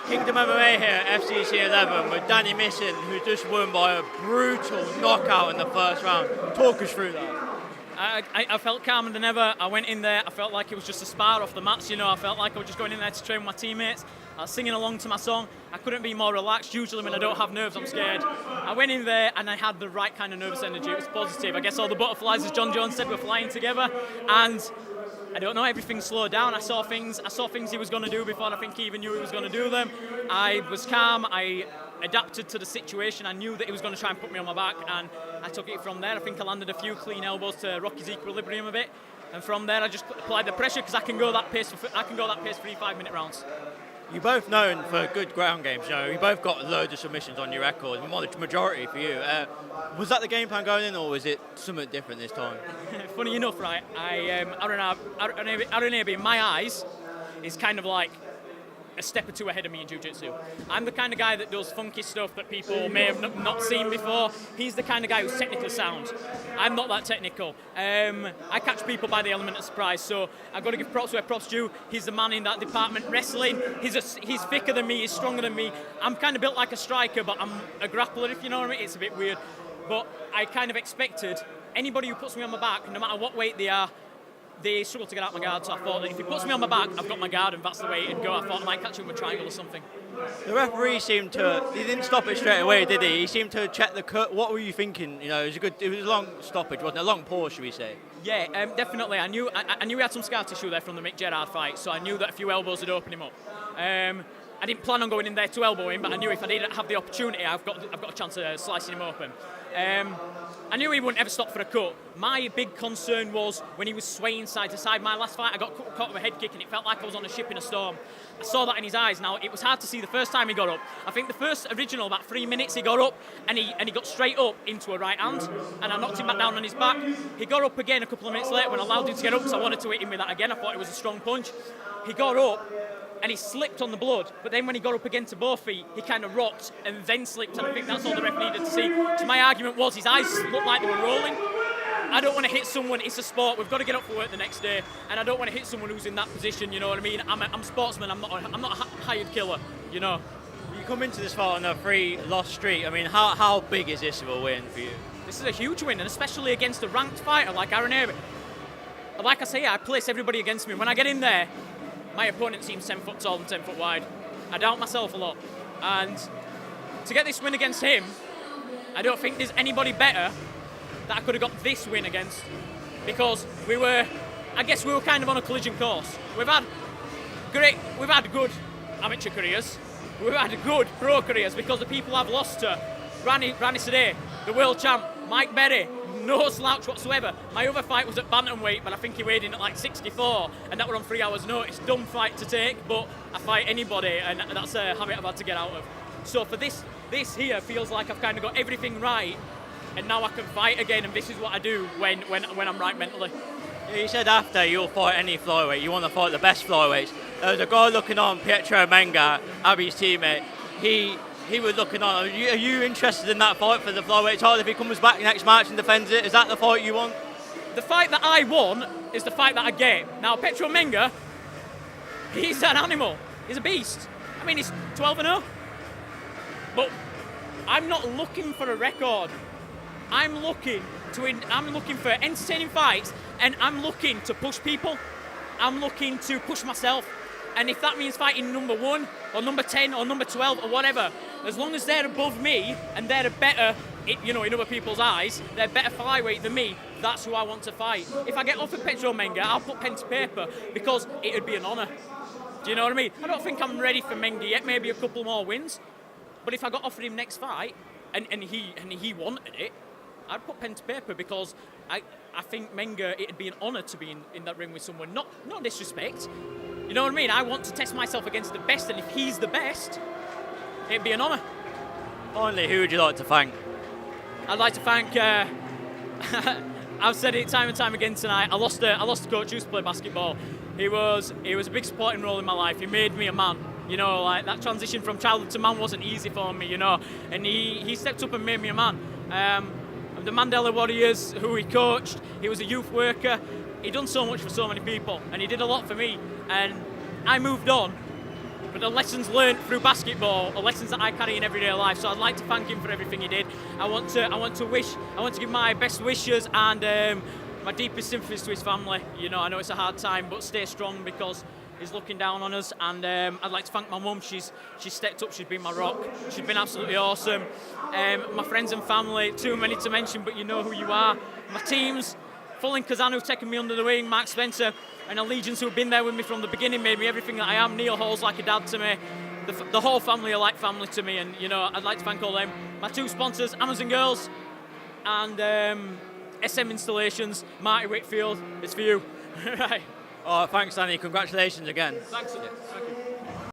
Kingdom MMA here at FCC 11 with Danny Missin, who just won by a brutal knockout in the first round. Talk us through that. I felt calmer than ever. I went in there, I felt like it was just a spar off the mats, you know. I felt like I was just going in there to train with my teammates. I was singing along to my song. I couldn't be more relaxed. Usually when I don't have nerves, I'm scared. I went in there and I had the right kind of nervous energy. It was positive. I guess all the butterflies, as John Jones said, were flying together. And I don't know, everything slowed down. I saw things he was going to do before I think he even knew he was going to do them. I was calm. I adapted to the situation. I knew that he was going to try and put me on my back, and I took it from there. I think I landed a few clean elbows to rock his equilibrium a bit, and from there I just applied the pressure because I can go that pace for 5-minute rounds. You're both known for good ground games, you know. You both got loads of submissions on your record, the majority for you. Was that the game plan going in, or was it something different this time? Funny enough, right? Aaron Aby, in my eyes, is kind of like a step or two ahead of me in jiu-jitsu. I'm the kind of guy that does funky stuff that people may have not seen before. He's the kind of guy who's technically sound. I'm not that technical. I catch people by the element of surprise, so I've got to give props where props due. He's the man in that department. Wrestling, he's thicker than me, he's stronger than me. I'm kind of built like a striker, but I'm a grappler, if you know what I mean. It's a bit weird. But I kind of expected anybody who puts me on my back, no matter what weight they are, they struggle to get out my guard, so I thought that if he puts me on my back, I've got my guard, and that's the way it'd go. I thought I might catch him with a triangle or something. The referee he didn't stop it straight away, did he? He seemed to check the cut. What were you thinking? You know, it was a long stoppage, wasn't it? A long pause, should we say? Yeah, definitely. I knew he had some scar tissue there from the Mick Gerard fight, so I knew that a few elbows would open him up. I didn't plan on going in there to elbow him, but I knew if I didn't have the opportunity, I've got a chance of slicing him open. I knew he wouldn't ever stop for a cut. My big concern was when he was swaying side to side. My last fight, I got caught with a head kick, and it felt like I was on a ship in a storm. I saw that in his eyes. Now, it was hard to see the first time he got up. I think the first original, about 3 minutes, he got up, and he got straight up into a right hand, and I knocked him back down on his back. He got up again a couple of minutes later when I allowed him to get up, because I wanted to hit him with that again. I thought it was a strong punch. He got up, and he slipped on the blood, but then when he got up again to both feet, he kind of rocked and then slipped, and I think that's all the ref needed to see. So my argument was his eyes looked like they were rolling. I don't want to hit someone, it's a sport, we've got to get up for work the next day, and I don't want to hit someone who's in that position, you know what I mean? I'm a sportsman, I'm not a hired killer, you know. You come into this fight on a 3-loss streak. I mean, how big is this of a win for you? This is a huge win, and especially against a ranked fighter like Aaron Aby. Like I say, I place everybody against me. When I get in there, my opponent seems 10 foot tall and 10 foot wide. I doubt myself a lot. And to get this win against him, I don't think there's anybody better that I could have got this win against, because we were kind of on a collision course. We've had good amateur careers, we've had good pro careers, because the people I've lost to, Rani Sadeh, the world champ, Mike Berry, no slouch whatsoever. My other fight was at bantamweight, but I think he weighed in at like 64, and that were on 3 hours notice. Dumb fight to take, but I fight anybody, and that's a habit I've had to get out of. So for this here feels like I've kind of got everything right, and now I can fight again, and this is what I do when I'm right mentally. You said after you'll fight any flyweight, you want to fight the best flyweights. There's a guy looking on, Pietro Menga, Abi's teammate. He was looking on. Are you interested in that fight for the flyweight title if he comes back next March and defends it? Is that the fight you want? The fight that I want is the fight that I get. Now, Pietro Menga, he's an animal. He's a beast. I mean, he's 12-0. But I'm not looking for a record. I'm looking for entertaining fights, and I'm looking to push people. I'm looking to push myself. And if that means fighting number 1 or number 10 or number 12 or whatever, as long as they're above me and they're a better, in other people's eyes, they're better flyweight than me, that's who I want to fight. If I get offered Pietro Menga, I'll put pen to paper, because it would be an honour. Do you know what I mean? I don't think I'm ready for Menga yet, maybe a couple more wins. But if I got offered him next fight and he wanted it, I'd put pen to paper, because I think Menga, it'd be an honour to be in that ring with someone. Not disrespect. You know what I mean? I want to test myself against the best, and if he's the best, it'd be an honour. Finally, who would you like to thank? I'd like to thank. I've said it time and time again tonight. I lost a coach who used to play basketball. He was a big supporting role in my life. He made me a man. You know, like that transition from childhood to man wasn't easy for me. You know, and he stepped up and made me a man. The Mandela Warriors, who he coached, he was a youth worker. He done so much for so many people, and he did a lot for me. And I moved on, but the lessons learned through basketball are lessons that I carry in everyday life. So I'd like to thank him for everything he did. I want to give my best wishes and my deepest sympathies to his family. You know, I know it's a hard time, but stay strong because he's looking down on us. And I'd like to thank my mum. She's stepped up. She's been my rock. She's been absolutely awesome. My friends and family, too many to mention, but you know who you are. My teams, Full and Kazan, who've taken me under the wing, Mark Spencer, and Allegiance, who've been there with me from the beginning, made me everything that I am. Neil Hall's like a dad to me. The whole family are like family to me, and you know, I'd like to thank all them. My two sponsors, Amazon Girls, and SM Installations, Marty Whitfield. It's for you. Right. Oh, thanks, Danny. Congratulations again. Thanks. Thank you.